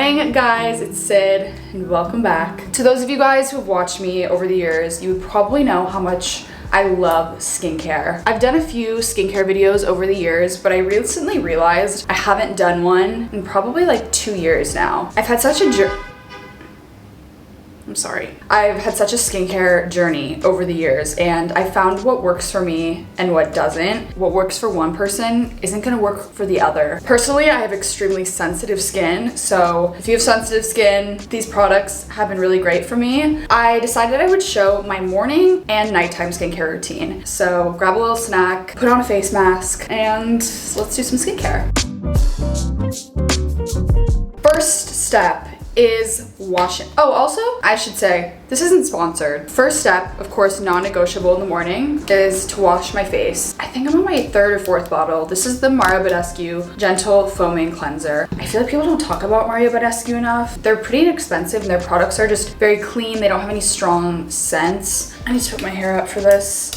morning, guys, it's Sid and welcome back. To those of you guys who have watched me over the years, you would probably know how much I love skincare. I've done a few skincare videos over the years, but I recently realized I haven't done one in probably like 2 years now. I've had such a skincare journey over the years, and I found what works for me and what doesn't. What works for one person isn't gonna work for the other. Personally, I have extremely sensitive skin, so if you have sensitive skin, these products have been really great for me. I decided I would show my morning and nighttime skincare routine. So grab a little snack, put on a face mask, and let's do some skincare. First step is washing. Oh, also, I should say, this isn't sponsored. First step, of course, non-negotiable in the morning, is to wash my face. I think I'm on my 3rd or 4th bottle. This is the Mario Badescu Gentle Foaming Cleanser. I feel like people don't talk about Mario Badescu enough. They're pretty inexpensive and their products are just very clean. They don't have any strong scents. I need to put my hair up for this.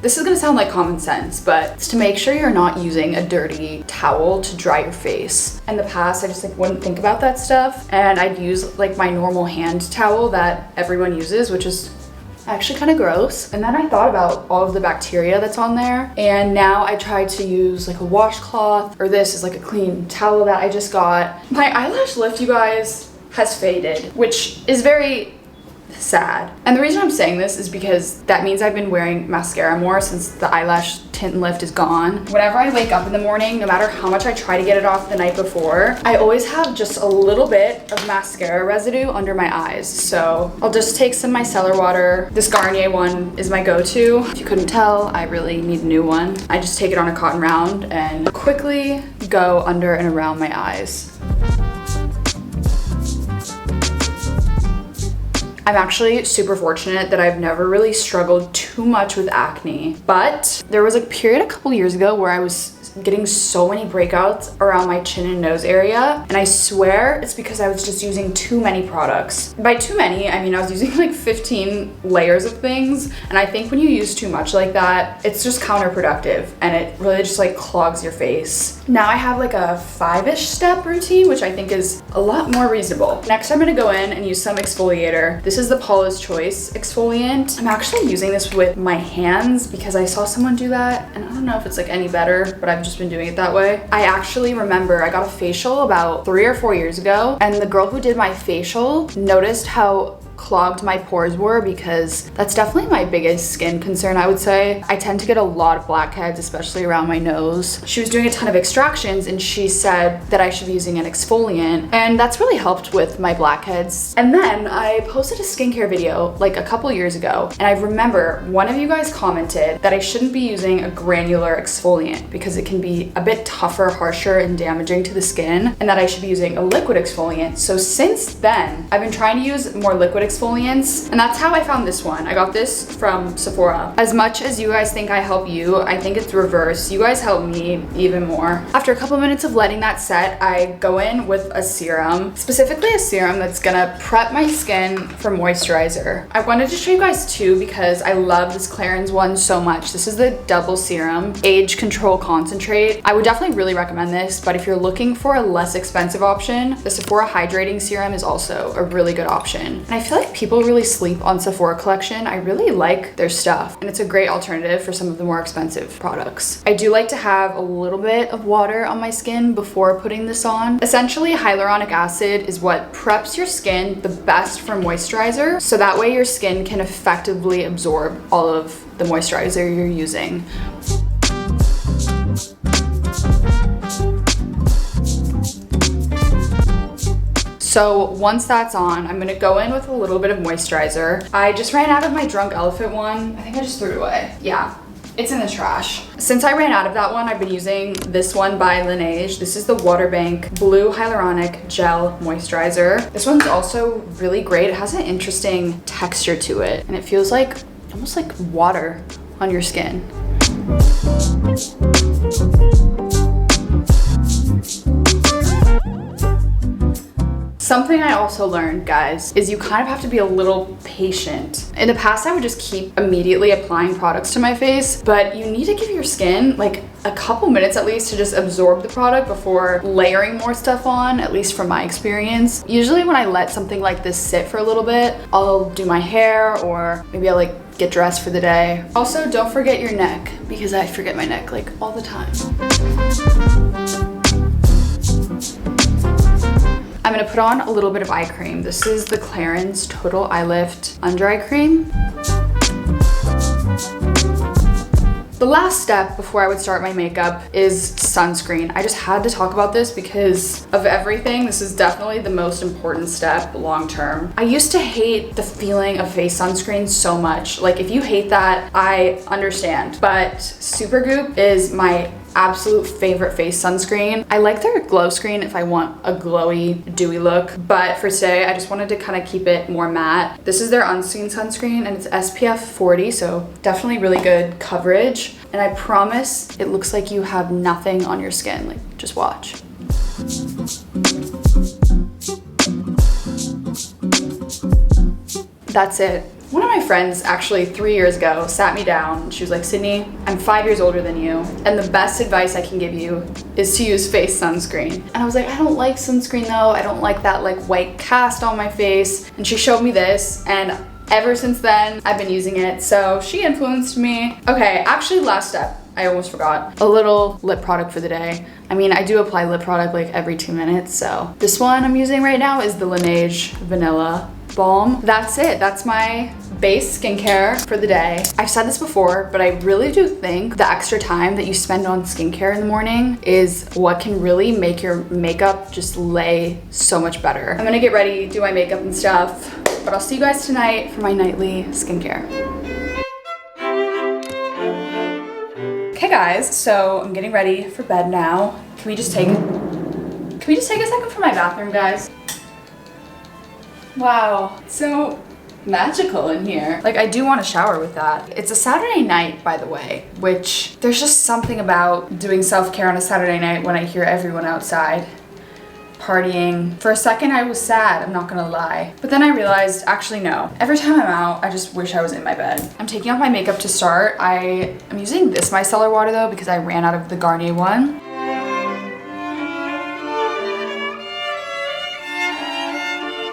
This is gonna sound like common sense, but it's to make sure you're not using a dirty towel to dry your face. In the past, I just wouldn't think about that stuff, and I'd use like my normal hand towel that everyone uses, which is actually kind of gross. And then I thought about all of the bacteria that's on there, and now I try to use like a washcloth, or this is like a clean towel that I just got. My eyelash lift, you guys, has faded, which is very sad. And the reason I'm saying this is because that means I've been wearing mascara more since the eyelash tint lift is gone. Whenever I wake up in the morning, no matter how much I try to get it off the night before, I always have just a little bit of mascara residue under my eyes. So I'll just take some micellar water. This Garnier one is my go-to. If you couldn't tell, I really need a new one. I just take it on a cotton round and quickly go under and around my eyes. I'm actually super fortunate that I've never really struggled too much with acne, but there was a period a couple years ago where I was getting so many breakouts around my chin and nose area, and I swear it's because I was just using too many products. By too many, I mean I was using like 15 layers of things, and I think when you use too much like that, it's just counterproductive, and it really just like clogs your face. Now I have like a 5-ish step routine, which I think is a lot more reasonable. Next, I'm gonna go in and use some exfoliator. This is the Paula's Choice exfoliant. I'm actually using this with my hands because I saw someone do that, and I don't know if it's like any better, but I've just been doing it that way. I actually remember I got a facial about 3 or 4 years ago, and the girl who did my facial noticed how clogged my pores were, because that's definitely my biggest skin concern, I would say. I tend to get a lot of blackheads, especially around my nose. She was doing a ton of extractions and she said that I should be using an exfoliant, and that's really helped with my blackheads. And then I posted a skincare video like a couple years ago, and I remember one of you guys commented that I shouldn't be using a granular exfoliant because it can be a bit tougher, harsher, and damaging to the skin, and that I should be using a liquid exfoliant. So since then, I've been trying to use more liquid exfoliants, and that's how I found this one. I got this from Sephora. As much as you guys think I help you, I think it's reverse. You guys help me even more. After a couple minutes of letting that set, I go in with a serum, specifically a serum that's gonna prep my skin for moisturizer. I wanted to show you guys two because I love this Clarins one so much. This is the Double Serum Age Control Concentrate. I would definitely really recommend this, but if you're looking for a less expensive option, the Sephora Hydrating Serum is also a really good option. And I feel like people really sleep on Sephora collection. I really like their stuff, and it's a great alternative for some of the more expensive products. I do like to have a little bit of water on my skin before putting this on. Essentially, hyaluronic acid is what preps your skin the best for moisturizer, so that way your skin can effectively absorb all of the moisturizer you're using. So once that's on, I'm gonna go in with a little bit of moisturizer. I just ran out of my Drunk Elephant one. I think I just threw it away. Yeah, it's in the trash. Since I ran out of that one, I've been using this one by Laneige. This is the Waterbank Blue Hyaluronic Gel Moisturizer. This one's also really great. It has an interesting texture to it, and it feels like almost like water on your skin. Something I also learned, guys, is you kind of have to be a little patient. In the past, I would just keep immediately applying products to my face, but you need to give your skin like a couple minutes at least to just absorb the product before layering more stuff on, at least from my experience. Usually when I let something like this sit for a little bit, I'll do my hair or maybe I'll like get dressed for the day. Also, don't forget your neck, because I forget my neck like all the time. I'm gonna put on a little bit of eye cream. This is the Clarins Total Eye Lift Under Eye Cream. The last step before I would start my makeup is sunscreen. I just had to talk about this because of everything. This is definitely the most important step long term. I used to hate the feeling of face sunscreen so much. Like if you hate that, I understand. But Supergoop is my absolute favorite face sunscreen. I like their glow screen if I want a glowy, dewy look, but for today, I just wanted to kind of keep it more matte. This is their unseen sunscreen and it's SPF 40, so definitely really good coverage. And I promise it looks like you have nothing on your skin. Like, just watch. That's it. One of my friends actually 3 years ago sat me down. She was like, Sydney, I'm 5 years older than you, and the best advice I can give you is to use face sunscreen. And I was like, I don't like sunscreen though. I don't like that like white cast on my face. And she showed me this, and ever since then, I've been using it. So she influenced me. Okay, actually last step. I almost forgot. A little lip product for the day. I mean, I do apply lip product like every 2 minutes, so. This one I'm using right now is the Laneige Vanilla Balm. That's it. That's my base skincare for the day. I've said this before, but I really do think the extra time that you spend on skincare in the morning is what can really make your makeup just lay so much better. I'm gonna get ready, do my makeup and stuff, but I'll see you guys tonight for my nightly skincare. Okay guys, so I'm getting ready for bed now. Can we just take a second for my bathroom, guys? Wow, it's so magical in here. Like, I do want to shower with that. It's a Saturday night, by the way, which there's just something about doing self-care on a Saturday night when I hear everyone outside partying. For a second, I was sad, I'm not gonna lie. But then I realized, actually no. Every time I'm out, I just wish I was in my bed. I'm taking off my makeup to start. I'm using this micellar water though because I ran out of the Garnier one.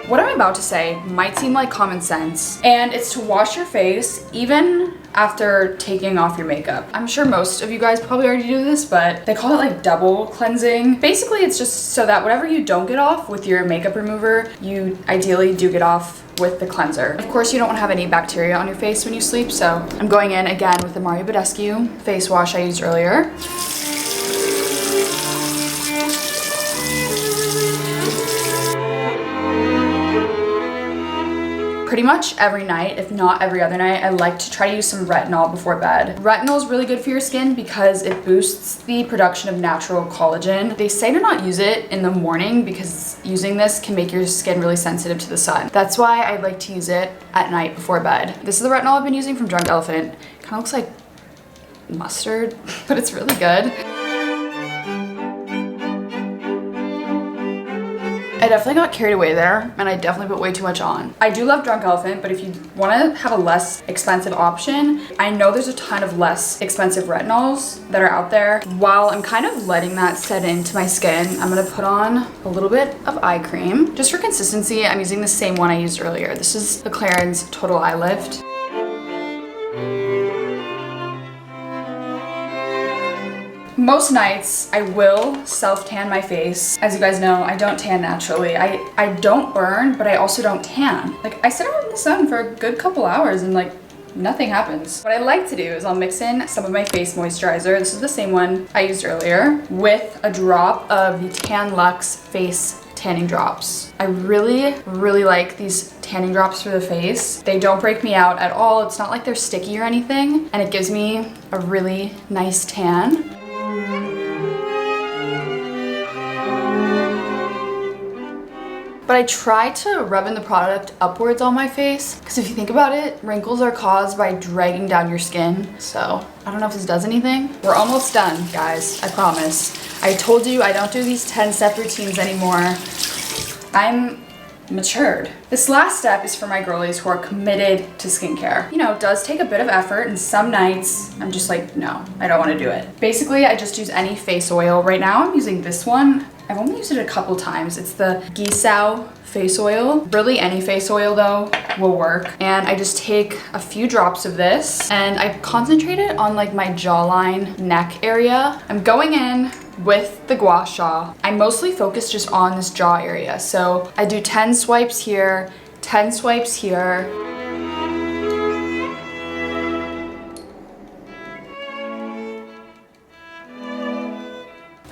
What I'm about to say might seem like common sense, and it's to wash your face even after taking off your makeup. I'm sure most of you guys probably already do this, but they call it like double cleansing. Basically, it's just so that whatever you don't get off with your makeup remover, you ideally do get off with the cleanser. Of course, you don't want to have any bacteria on your face when you sleep, so I'm going in again with the Mario Badescu face wash I used earlier. Pretty much every night, if not every other night, I like to try to use some retinol before bed. Retinol is really good for your skin because it boosts the production of natural collagen. They say to not use it in the morning because using this can make your skin really sensitive to the sun. That's why I like to use it at night before bed. This is the retinol I've been using from Drunk Elephant. Kind of looks like mustard, but it's really good. I definitely got carried away there, and I definitely put way too much on. I do love Drunk Elephant, but if you want to have a less expensive option, I know there's a ton of less expensive retinols that are out there. While I'm kind of letting that set into my skin, I'm gonna put on a little bit of eye cream. Just for consistency, I'm using the same one I used earlier. This is the Clarins Total Eye Lift. Most nights, I will self-tan my face. As you guys know, I don't tan naturally. I don't burn, but I also don't tan. Like, I sit out in the sun for a good couple hours and like, nothing happens. What I like to do is I'll mix in some of my face moisturizer. This is the same one I used earlier with a drop of the Tan Luxe face tanning drops. I really, really like these tanning drops for the face. They don't break me out at all. It's not like they're sticky or anything, and it gives me a really nice tan. But I try to rub in the product upwards on my face because if you think about it, wrinkles are caused by dragging down your skin. So I don't know if this does anything. We're almost done, guys, I promise. I told you I don't do these 10-step routines anymore. I'm matured. This last step is for my girlies who are committed to skincare. You know, it does take a bit of effort, and some nights I'm just like, no, I don't want to do it. Basically, I just use any face oil. Right now I'm using this one. I've only used it a couple times. It's the Gisao face oil. Really any face oil though will work. And I just take a few drops of this and I concentrate it on like my jawline, neck area. I'm going in with the gua sha. I mostly focus just on this jaw area. So I do 10 swipes here, 10 swipes here.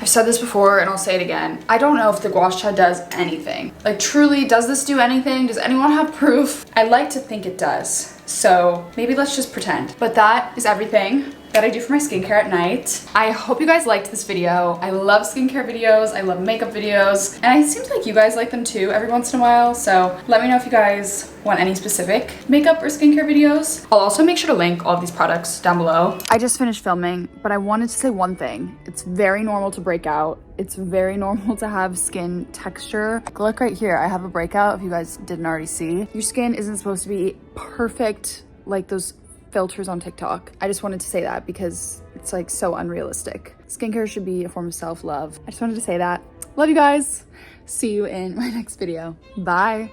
I've said this before and I'll say it again. I don't know if the gua sha does anything. Like truly, does this do anything? Does anyone have proof? I like to think it does. So maybe let's just pretend. But that is everything that I do for my skincare at night. I hope you guys liked this video. I love skincare videos. I love makeup videos. And it seems like you guys like them too every once in a while. So let me know if you guys want any specific makeup or skincare videos. I'll also make sure to link all of these products down below. I just finished filming, but I wanted to say one thing. It's very normal to break out. It's very normal to have skin texture. Look right here, I have a breakout if you guys didn't already see. Your skin isn't supposed to be perfect like those filters on TikTok. I just wanted to say that because it's like so unrealistic. Skincare should be a form of self-love. I just wanted to say that. Love you guys. See you in my next video. Bye.